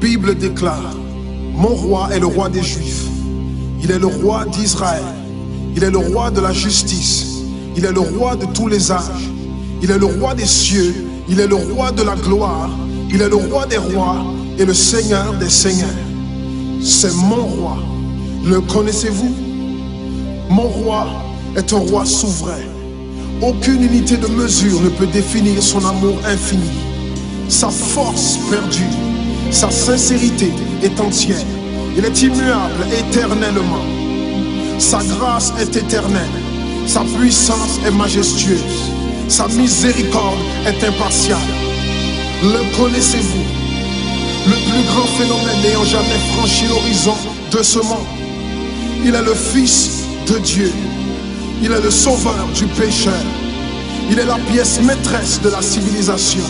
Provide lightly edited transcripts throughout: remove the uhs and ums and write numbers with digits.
Bible déclare: mon roi est le roi des Juifs. Il est le roi d'Israël. Il est le roi de la justice. Il est le roi de tous les âges. Il est le roi des cieux. Il est le roi de la gloire. Il est le roi des rois et le Seigneur des seigneurs. C'est mon roi. Le connaissez-vous? Mon roi est un roi souverain. Aucune unité de mesure ne peut définir son amour infini. Sa force perdue, sa sincérité est entière. Il est immuable éternellement. Sa grâce est éternelle. Sa puissance est majestueuse. Sa miséricorde est impartiale. Le connaissez-vous? Le plus grand phénomène n'ayant jamais franchi l'horizon de ce monde. Il est le Fils de Dieu. Il est le sauveur du pécheur. Il est la pièce maîtresse de la civilisation.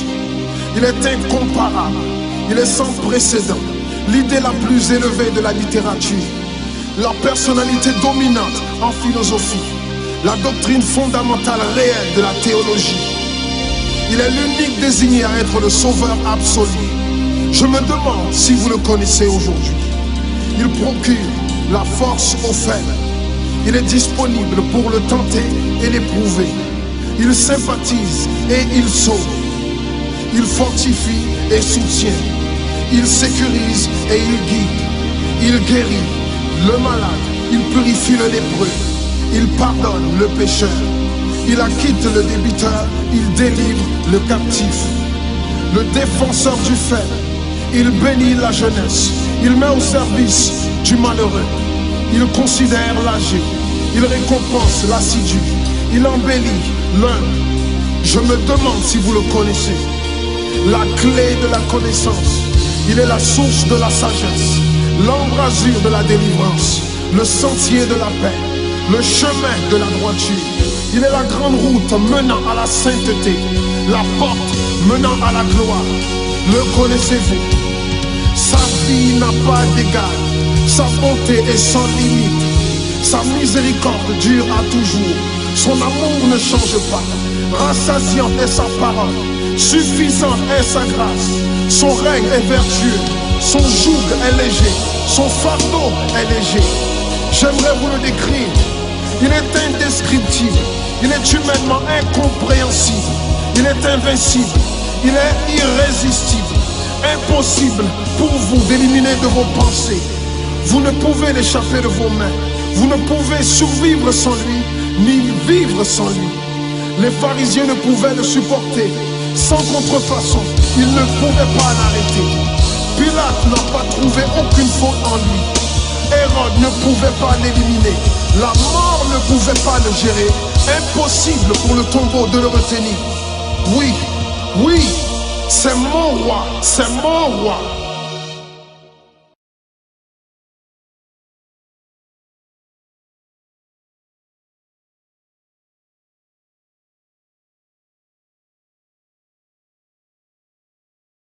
Il est incomparable. Il est sans précédent. L'idée la plus élevée de la littérature. La personnalité dominante en philosophie. La doctrine fondamentale réelle de la théologie. Il est l'unique désigné à être le sauveur absolu. Je me demande si vous le connaissez aujourd'hui. Il procure la force aux faibles. Il est disponible pour le tenter et l'éprouver. Il sympathise et il sauve. Il fortifie et soutient. Il sécurise et il guide. Il guérit le malade. Il purifie le lépreux. Il pardonne le pécheur. Il acquitte le débiteur. Il délivre le captif. Le défenseur du faible. Il bénit la jeunesse. Il met au service du malheureux. Il considère l'âgé. Il récompense l'assidu. Il embellit l'humble. Je me demande si vous le connaissez. La clé de la connaissance. Il est la source de la sagesse. L'embrasure de la délivrance. Le sentier de la paix. Le chemin de la droiture. Il est la grande route menant à la sainteté. La porte menant à la gloire. Le connaissez-vous? Sa vie n'a pas d'égal. Sa bonté est sans limite. Sa miséricorde dure à toujours. Son amour ne change pas. Rassasiante est sa parole. Suffisante est sa grâce. Son règne est vertueux. Son joug est léger. Son fardeau est léger. J'aimerais vous le décrire. Il est indescriptible. Il est humainement incompréhensible. Il est invincible. Il est irrésistible. Impossible pour vous d'éliminer de vos pensées. Vous ne pouvez l'échapper de vos mains. Vous ne pouvez survivre sans lui, ni vivre sans lui. Les pharisiens ne pouvaient le supporter. Sans contrefaçon, ils ne pouvaient pas l'arrêter. Pilate n'a pas trouvé aucune faute en lui. Hérode ne pouvait pas l'éliminer. La mort ne pouvait pas le gérer. Impossible pour le tombeau de le retenir. Oui, oui, c'est mon roi, c'est mon roi.